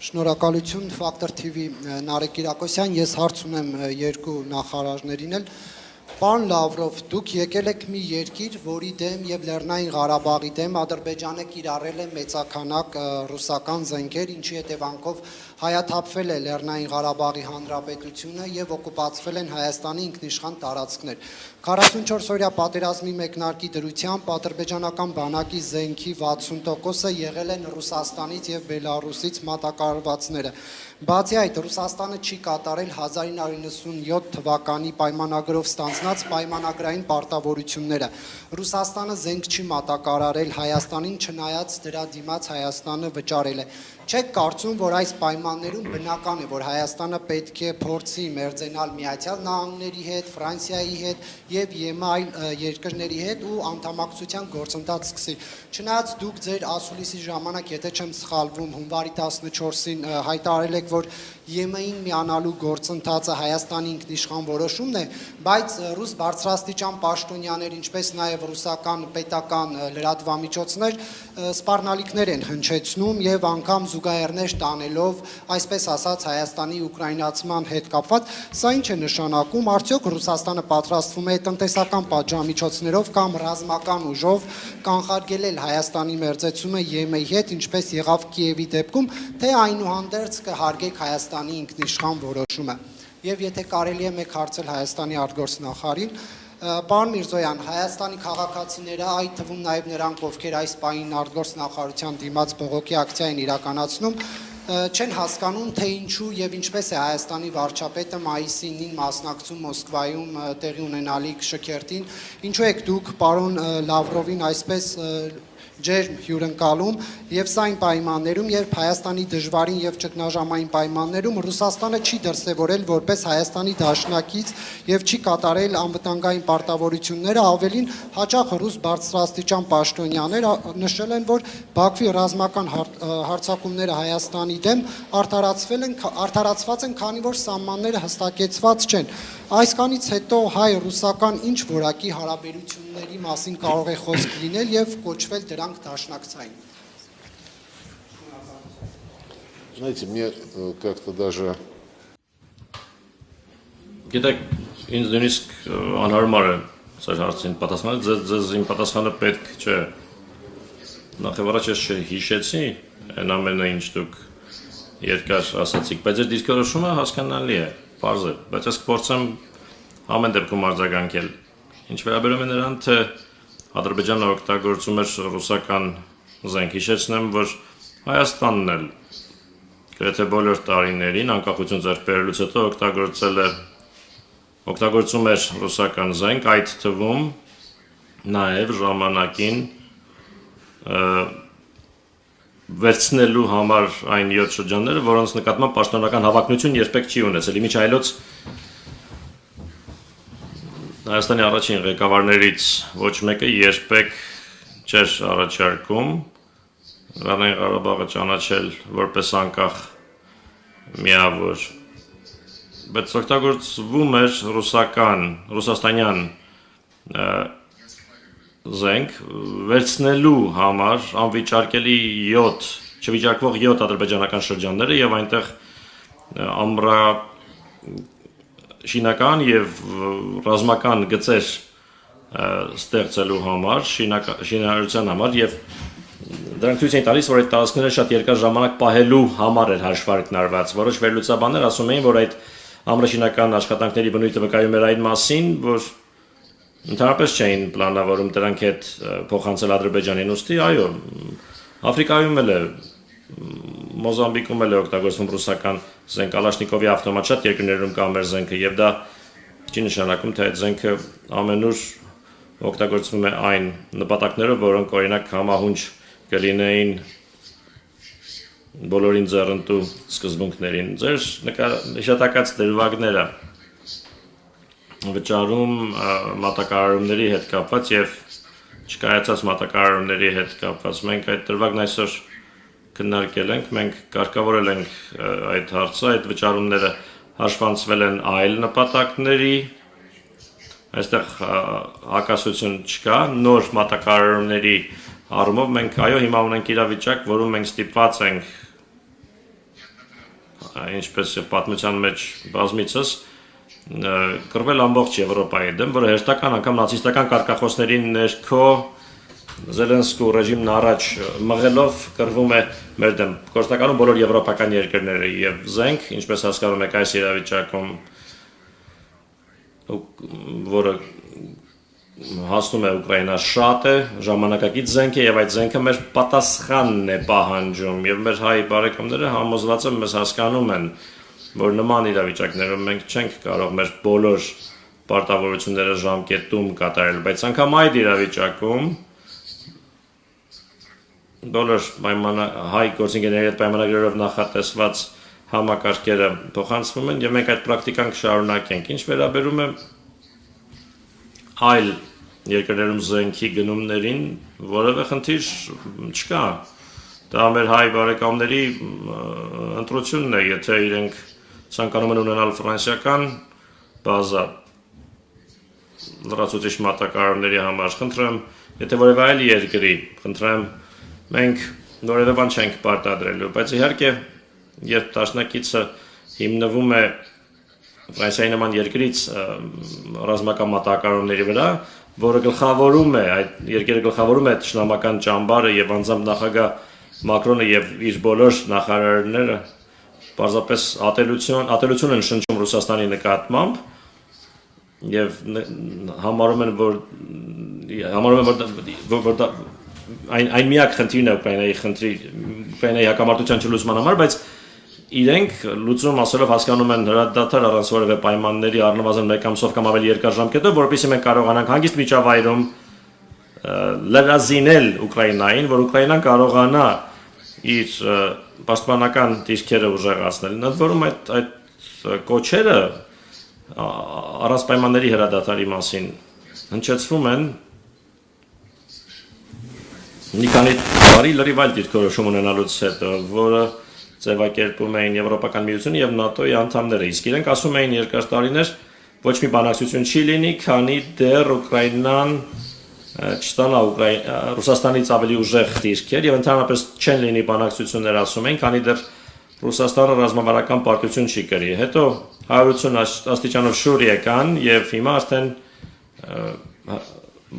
Շնորհակալություն Factor TV Նարեկ Կիրակոսյան, ես հարց ունեմ երկու նախարարներին էլ։ Պարոն Լավրով, դուք եկել եք մի երկիր, որի դեմ եւ Լեռնային Ղարաբաղի դեմ Ադրբեջանը կիրառել է մեծականակ ռուսական զենքեր, ինչի հետևանքով հայաթափվել է Լեռնային Ղարաբաղի Հանրապետությունը եւ օկուպացվել են Հայաստանի ինքնիշխան տարածքներ։ 44-օրյա պատերազմի մեկնարկի դրությամբ ադրբեջանական բանակի զենքի 60%-ը եղել են Ռուսաստանից եւ Բելարուսից մատակարարվածները։ Բացի այդ, Ռուսաստանը չի կատարել 1997 թվականի պայմանագրով ստանձնած պայմանագրային պարտավորությունները։ Ռուսաստանը զենք չի մատակարարել Հայաստանին, չնայած դրա դիմաց Հայաստանը վճարել է։ Չեք կարծում, որ այս պայմաններում բնական է, որ Հայաստանը պետք է փորձի մերձենալ Միացյալ Նահանգների հետ, Ֆրանսիայի հետ եւ ԵՄ այլ երկրների հետ ու անդամակցության գործընթաց սկսի։ Չնայած դուք ձեր ասուլիսի ժամանակ, եթե չեմ սխալվում, հունվարի 14-ին հայտարարել եք, որ ԵՄ-ին միանալու գործընթացը Հայաստանի ինքնիշխան որոշումն է, բայց ռուս բարձրաստիճան պաշտոնյաներ, ինչպես նաև ռուսական պետական լրատվամիջոցներ սպառնալիքներ են հնչեցնում եւ անգամ զուգահեռներ տանելով, այսպես ասած, Հայաստանի ուկրաինացման հետ կապված, սա ինչ է նշանակում, արդյոք Ռուսաստանը պատրաստվում է տնտեսական պատժամիջոցներով կամ ռազմական ուժով կանխարգելել Հայաստանի մերձեցումը ԵՄ-ի հետ, ինչպես եղավ Կիևի դեպքում, թե այնուհանդերձ կհարգեք Հայաստանի ինքնիշխան որոշումը։ Եվ եթե կարելի է մեկ հարցել Հայաստանի արտգործնախարարին, պարոն Միրզոյան, Հայաստանի քաղաքացիները, այդ թվում նաև նրանք, ովքեր այս պահին արտգործնախարարության դիմաց բողոքի ակցիա են իրականացնում, չեն հասկանում, թե ինչու եւ ինչպես է Հայաստանի վարչապետը մայիսի 9-ին մասնակցում Մոսկվայում տեղի ունենալիք շքերթին, ինչու եք դուք պարոն Լավրովին այսպես ջերմ հյուրընկալում եւ սա այն պայմաններում, երբ Հայաստանի դժվարին եւ ճգնաժամային պայմաններում Ռուսաստանը չի դրսեւորել որպես Հայաստանի դաշնակից եւ չի կատարել անվտանգային պարտավորությունները, ավելին հաճախ ռուս բարձրաստիճան պաշտոնյաներ նշել են, որ Բաքվի ռազմական հարձակումները Հայաստանի դեմ արդարացված են, քանի որ սահմանները հստակեցված չեն։ Այսքանից հետո հայ-ռուսական ինչ որակի հարաբերությունների մասին կարող է խոսք լինել եւ կոչվել դրանք դաշնակցային։ Знаете, мне как-то даже... Գիտեք, ինձ նույնիսկ անհարմար է ձեր հարցին պատասխանել, ձեզ իմ պատասխանը պետք չէ։ Նախ եւ առաջ ես չհիշեցի այն ամենը, ինչ դուք երկար ասացիք, բայց ձեր դիրքորոշումը հասկանալի է, պարզ է, բայց ես կփորձեմ ամեն դեպքում արձագանքել։ Ինչ վերաբերում է նրան, թե Ադրբեջանը օգտագործում էր ռուսական զենք, հիշեցնեմ, որ Հայաստանն էլ գրեթե բոլոր տարիներին անկախություն ձեռք բերելուց հետո օգտագործում էր ռուսական զենք, այդ թվում նաև ժամանակին վերցնելու համար այն 7 շրջանները, որոնց նկատմամբ պաշտոնական հավակնություն երբեք չի ունեցել։ Իմիջայլոց Հայաստանի առաջին ղեկավարներից ոչ մեկը երբեք չէր առաջարկում Լեռնային Ղարաբաղը ճանաչել որպես անկախ միավոր, բայց օգտագործվում էր ռուսաստանյան զենք վերցնելու համար անվիճարկելի 7 ադրբեջանական շրջանները եւ այնտեղ շինական եւ ռազմական գծեր ստեղծելու համար, շինարարության համար եւ դրանք ցույց են տալիս, որ այդ տարածքները շատ երկար ժամանակ պահելու համար էր հաշվարկնարված։ Որոշ վերլուծաբաններ ասում էին, որ այդ ամրաշինական աշխատանքների բնույթը վկայում էր այն մասին, որ ընդհանրապես չէին պլանավորում դրանք հետ փոխանցել Ադրբեջանին, ուստի այո, Աֆրիկայում էլ է, Մոզամբիկում էլ է օգտագործվում ռուսական զենք, Կալաշնիկովի ավտոմատ, շատ երկրներում կա մեր զենքը եւ դա չի նշանակում, թե այդ զենքը ամենուր օգտագործվում է այն նպատակներով, որոնք օրինակ համահունչ կլինեին բոլորին ձեռնտու սկզբունքներին։ Ձեր հիշատակած դրվագները վճարում մատակարարումների հետ կապված եւ չկայացած մատակարարումների հետ կապված։ Մենք այդ դրվագն այսօր քննարկել ենք, մենք կարգավորել ենք այդ հարցը, այդ վճարումները հաշվանցվել են այլ նպատակների, այստեղ հակասություն չկա, նոր մատակարարումների առումով մենք այո հիմա ունենք իրավիճակ, որում մենք ստիպված ենք ինչպես եւ պատմության մեջ բազմիցս կրվել ամբողջ Եվրոպայի դեմ, որը հերթական անգամ նացիստական կարգախոսների ներքո Զելենսկու ռեժիմն առաջ մղելով կրվում է մեր դեմ։ Գործնականում բոլոր եվրոպական երկրները եւ զենք, ինչպես հասկանում եք այս իրավիճակում, որը հասնում է Ուկրաինա շատ է, ժամանակակից զենք է եւ այդ զենքը մեր պատասխանն է պահանջում եւ մեր հայ բարեկամները համոզված են մեզ հասկանում են, որ նման իրավիճակներում մենք չենք կարող մեր բոլոր պարտավորությունները ժամկետում կատարել, բայց անգամ այդ իրավիճակում բոլոր հայ գործընկերների հետ պայմանագրերով նախատեսված համակարգերը փոխանցվում են եւ մենք այդ պրակտիկան կշարունակենք։ Ինչ վերաբերում է այլ երկրներում զենքի գնումներին, որևէ խնդիր չկա։ Դա մեր հայ բարեկամների ընտրությունն է, եթե իրենք ցանկանում են ունենալ ֆրանսիական բազա լրացուցիչ մատակարարների համար, խնդրեմ, եթե որևէ այլ երկրի, խնդրեմ, մենք որևէ բան չենք պարտադրելու, բայց իհարկե, երբ դաշնակիցը հիմնվում է Ֆրանսիայի նման երկրից ռազմական մատակարարումների վրա, որը գլխավորում է, այդ երկրը գլխավորում է թշնամական ճամբարը եւ անձամբ նախագահ Մակրոնը եւ իր բոլոր նախարարները պարզապես ատելություն են շնչում Ռուսաստանի նկատմամբ եւ համարում են, որ այն միակ խնդիրն է Ուկրաինայի հակամարտության չլուծման համար, բայց իրենք լուծում ասելով հասկանում են հրադադար առանց որևէ պայմանների առնվազն մեկ ամսով կամ ավելի երկար ժամկետով, որովհետեւ մենք կարողանանք հանգիստ միջավայրում լրազինել Ուկրաինային, որ Ուկրաինան կարողանա իր պաշտպանական դիրքերը ուժեղացնել։ Ընդ որում այդ կոչերը առանց պայմանների հրադադարի մասին հնչեցվում են մի քանի տարի լրիվ այլ դիրքորոշում ունենալուց հետո, որը ձևակերպում էին Եվրոպական միությունը եւ ՆԱՏՕ-ի անդամները, իսկ իրենք ասում էին երկար տարիներ ոչ մի բանակցություն չի լինի, քանի դեռ Ուկրաինան չստանա Ռուսաստանից ավելի ուժեղ դիրքեր եւ ընդհանրապես չեն լինի բանակցություններ, ասում են, քանի դեռ Ռուսաստանը ռազմավարական պարտություն չի կրի։ Հետո 180 աստիճանով շուր եկան եւ հիմա արդեն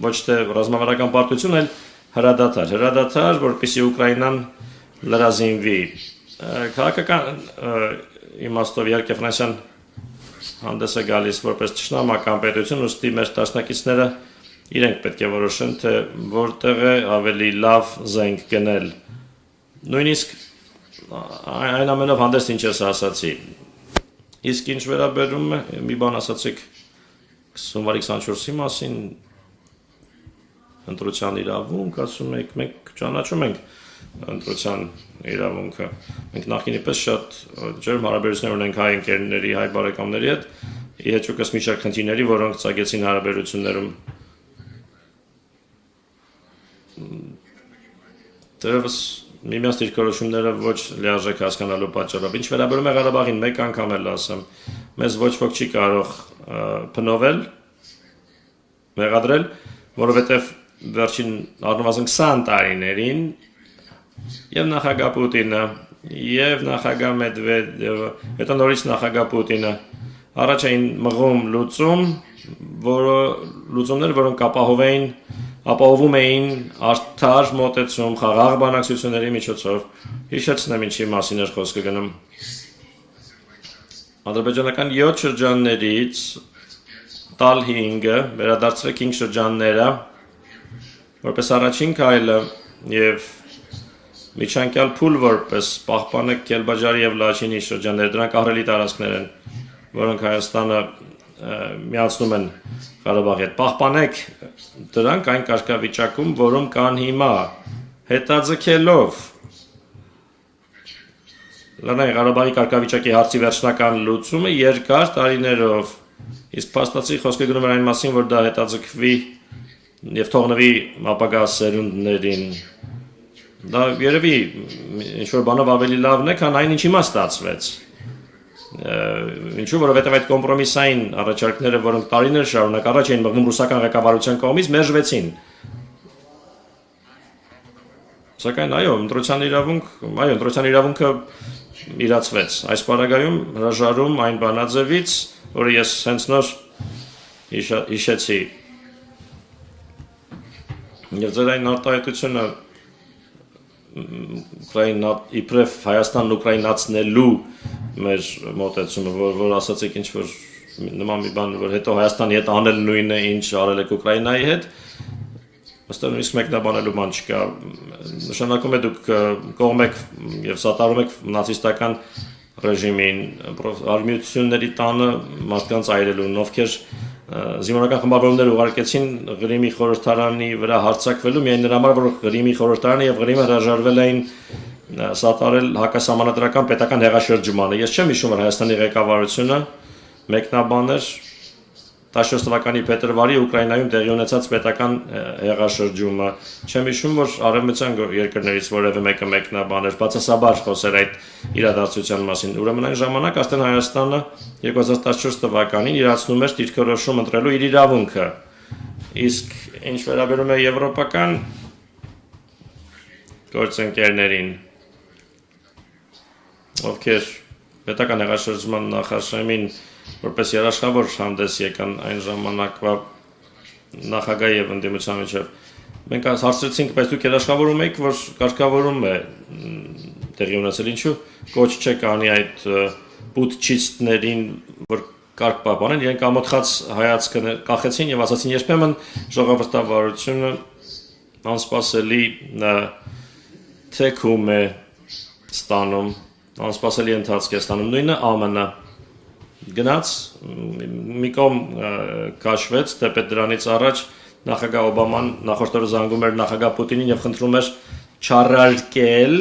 ոչ թե ռազմավարական պարտություն, այլ հրադադար, որպեսզի Ուկրաինան լրազինվի։ Քաղաքական իմաստով իհարկե Ֆրանսիան հանդես է գալիս որպես թշնամական պետություն, ուստի մեր դաշնակիցները իրենք պետք է որոշեն, թե որտեղ է ավելի լավ զենք գնել։ Նույնիսկ այն ամենով հանդես ինչ ես ասացի։ Իսկ ինչ վերաբերում է, մի բան ասացիք հունվարի 24-ի մասին, ընտրության իրավունք, ասում եք, մենք ճանաչում ենք ընտրության իրավունքը։ Մենք նախկինի պես շատ ջերմ հարաբերություններ ունենք հայ ընկերների, հայ բարեկամների հետ, իհեճուկս մի շարք խնդիրների, որոնք ծագեցին հարաբերություններում։ Դեռևս միմյանց դիրքորոշումները ոչ լիարժեք հասկանալու պատճառով։ Ինչ վերաբերում է Ղարաբաղին, մեկ անգամ էլ ասեմ, մեզ ոչ ոք չի կարող փնովել, մեղադրել, որովհետև վերջին առնվազն 20 տարիներին եւ նախագահ Պուտինը եւ նախագահ Մեդվեդևը, հետո նորից նախագահ Պուտինը առաջ էին մղում լուծումներ, որոնք ապահովում էին արդար մոտեցում խաղաղ բանակցությունների միջոցով։ Հիշեցնեմ ինչի մասին էր խոսքը գնում։ Ադրբեջանական 7 շրջաններից տալ 5-ը վերադարձրեք 5 շրջանները որպես առաջին քայլը եւ միջանկյալ փուլ որպես պահպանեք Կելբաջարի եւ Լաչինի շրջանները, դրանք ահռելի տարածքներ են, որոնք Հայաստանը միացնում են Ղարաբաղի հետ։ Պահպանեք դրանք այն կարգավիճակում, որում կան հիմա, հետաձգելով Լեռնային Ղարաբաղի կարգավիճակի հարցի վերջնական լուծումը երկար տարիներով, իսկ փաստացի խոսքը գնում էր այն մասին, որ դա հետաձգվի եւ թողնվի ապագա սերունդներին։ Դա երևի ինչ-որ բանով ավելի լավն է, քան այն ինչ հիմա ստացվեց։ Ինչու, որովհետև այդ կոմպրոմիսային առաջարկները, որոնք տարիներ շարունակ առաջ էին մղվում ռուսական ղեկավարության կողմից, մերժվեցին։ Սակայն այո, ընտրության իրավունքը իրացվեց։ Այս պարագայում հրաժարում այն բանաձևից, որը ես հենց նոր հիշեցի։ Եվ ձեր այն արտահայտությունը իբրև Հայաստանն ուկրաինացնելու մեր մոտեցումը, որ ասացիք ինչ-որ նման մի բան, որ հետո Հայաստանի հետ անել նույնը, ինչ արել եք Ուկրաինայի հետ, ըստ նույնիսկ մեկնաբանելու բան չկա։ Նշանակում է դուք կողմ եք եւ սատարում եք նացիստական ռեժիմին, արմիությունների տանը մարդկանց այրելուն, ովքեր զինվորական խմբավորումներ ուղարկեցին Ղրիմի խորհրդարանի վրա հարձակվելու միայն նրա համար, որ Ղրիմի խորհրդարանը եւ Ղրիմը հրաժարվել էին սատարել հակասահմանադրական պետական հեղաշրջմանը։ Ես չեմ հիշում, որ Հայաստանի ղեկավարությունը մեկնաբաներ 14 թվականի փետրվարի Ուկրաինայում տեղի ունեցած պետական հեղաշրջումը։ Չեմ հիշում, որ արևմտյան երկրներից որևէ մեկը մեկնաբաներ, բացասաբար խոսեր այդ իրադարձության մասին։ Ուրեմն այն ժամանակ արդեն Հայաստանը 2014 թվականին իրացնում էր դիրքորոշում ընտրելու իր իրավունքը։ Իսկ ինչ վերաբերում է եվրոպական գործընկերներին, ովքեր պետական հեղաշրջման նախաշեմին որպես երաշխավոր հանդես եկան այն ժամանակվա նախագահի եւ ընդդիմության միջև, մենք հարցրեցինք, բայց դուք երաշխավորում եք, որ կարգավորում է տեղի ունեցել, ինչու կոչ չեք անի այդ պուտչիստներին, որ կարգ պահպանեն, իրենք ամոթխած հայացքը կախեցին եւ ասացին, երբեմն ժողովրդավարությունը անսպասելի թեքում է ստանում, անսպասելի ընթացք է ստանում, նույնը ԱՄՆ-ը գնաց, մի կողմ քաշվեց, թեպետ դրանից առաջ նախագահ Օբաման նախորդ օրը զանգում էր նախագահ Պուտինին եւ խնդրում էր չառարկել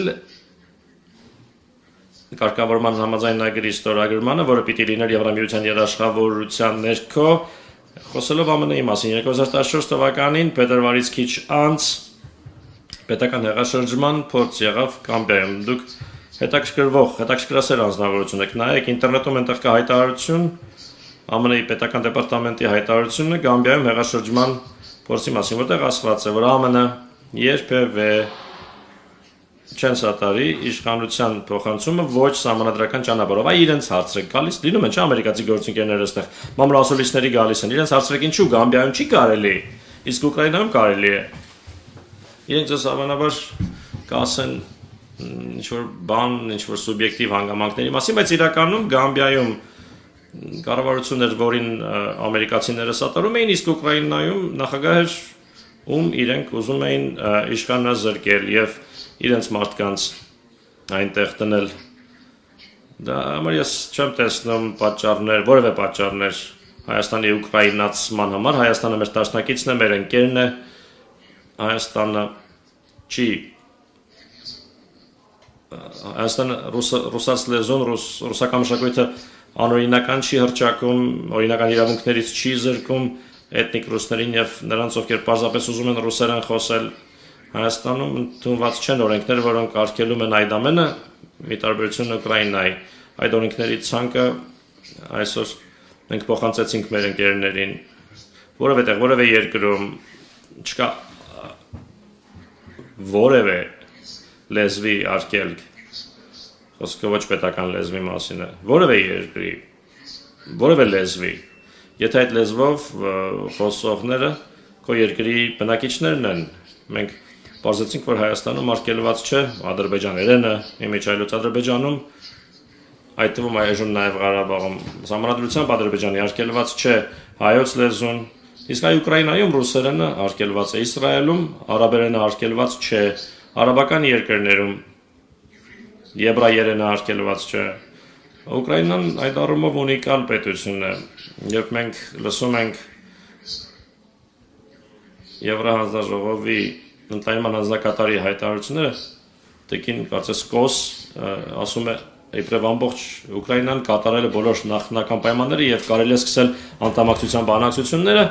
կարգավորման համաձայնագրի ստորագրմանը, որը պիտի լիներ Եվրամիության երաշխավորության ներքո, խոսելով ԱՄՆ-ի մասին 2014 թվականին փետրվարից քիչ անց պետական հեղաշրջման փորձ եղավ Կամբիայում։ Դուք հետաքրքրասեր անձնավորություն եք, նայեք ինտերնետում այնտեղ կա հայտարարություն, ԱՄՆ-ի պետական դեպարտամենտի հայտարարությունը Գամբիայում հեղաշրջման փորձի մասին, որտեղ ասված է, որ ԱՄՆ-ը երբևէ չեն սատարի իշխանության փոխանցումը ոչ սահմանադրական ճանապարհով, այ իրենց հարցրեք գալիս, լինում են չէ ամերիկացի գործընկերները այստեղ, մամլոասոլիստների գալիս են, իրենց հարցրեք ինչու Գամբիայում չի կարելի, իսկ Ուկրաինայում կարելի է։ Իրենք ձեզ հավանաբար կասեն ինչ-որ բան, ինչ-որ սուբյեկտիվ հանգամանքների մասին, բայց իրականում Գամբիայում կառավարություն էր, որին ամերիկացիները սատարում էին, իսկ Ուկրաինայում նախագահ էր, ում իրենք ուզում էին իշխանազրկել եւ իրենց մարդկանց այնտեղ դնել։ Դա համար ես չեմ տեսնում պատճառներ, որևէ պատճառներ Հայաստանի ուկրաինացման համար, Հայաստանը մեր դաշնակիցն է, մեր ընկերն է, Հայաստանը չի Հայաստանը ռուսաց լեզուն, ռուսական մշակույթը անօրինական չի հռչակում, օրինական իրավունքներից չի զրկում էթնիկ ռուսներին եւ նրանց, ովքեր պարզապես ուզում են ռուսերեն խոսել Հայաստանում ընդունված չեն օրենքներ, որոնք արգելում են այդ ամենը, մի տարբերություն Ուկրաինայի։ Այդ օրենքների ցանկը այսօր մենք փոխանցեցինք մեր ընկերներին, որևէ տեղ, որևէ երկրում չկա որևէ լեզվի արգելք, խոսքը ոչ պետական լեզվի մասին է, որևէ երկրի, որևէ լեզվի, եթե այդ լեզվով խոսողները քո երկրի բնակիչներն են, մենք պարզեցինք, որ Հայաստանում արգելված չէ ադրբեջաներենը, իմիջայլոց Ադրբեջանում, այդ թվում այժմ նաև Ղարաբաղում, սահմանադրությամբ Ադրբեջանի արգելված չէ հայոց լեզուն, իսկ այ Ուկրաինայում ռուսերենը արգելված է, Իսրայելում արաբերենը արգելված չէ, արաբական երկրներում եբրայերենը արգելված չէ։ Ուկրաինան այդ առումով ունիկալ պետություն է, երբ մենք լսում ենք Եվրահանձնաժողովի ընդլայնման հանձնակատարի հայտարարությունները, տեկին կարծես Կոս ասում է իբրև ամբողջ Ուկրաինան կատարել է բոլոր նախնական պայմանները եւ կարելի է սկսել անդամակցության բանակցությունները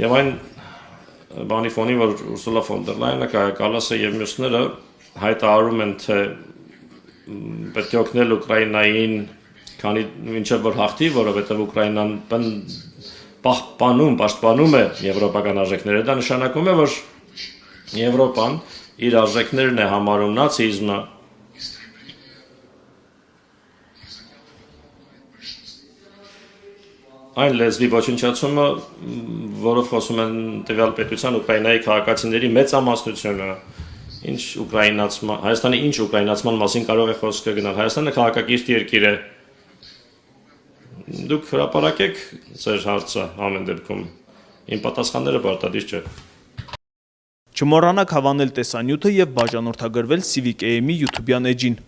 եւ այն բանի ֆոնի, որ Ուրսուլա ֆոն դեր Լայենը, Կայա Կալասը եւ մյուսները հայտարարում են, թե պետք է օգնել Ուկրաինային, քանի մինչեւ որ հաղթի, որովհետեւ Ուկրաինան պաշտպանում է եվրոպական արժեքները, դա նշանակում է, որ Եվրոպան իր արժեքներն է համարում նացիզմը այն լեզվի ոչնչացումը, որով խոսում են տվյալ պետության Ուկրաինայի քաղաքացիների մեծամասնությունը, Հայաստանի ինչ ուկրաինացման մասին կարող է խոսքը գնալ։ Հայաստանը քաղաքակիրթ երկիր է։ Դուք հրապարակեք ձեր հարցը ամեն դեպքում։ Իմ պատասխանները պարտադիր չէ։ Չմոռանաք հավանել տեսանյութը և բաժանորդագրվել Civic AM-ի YouTube-յան էջին։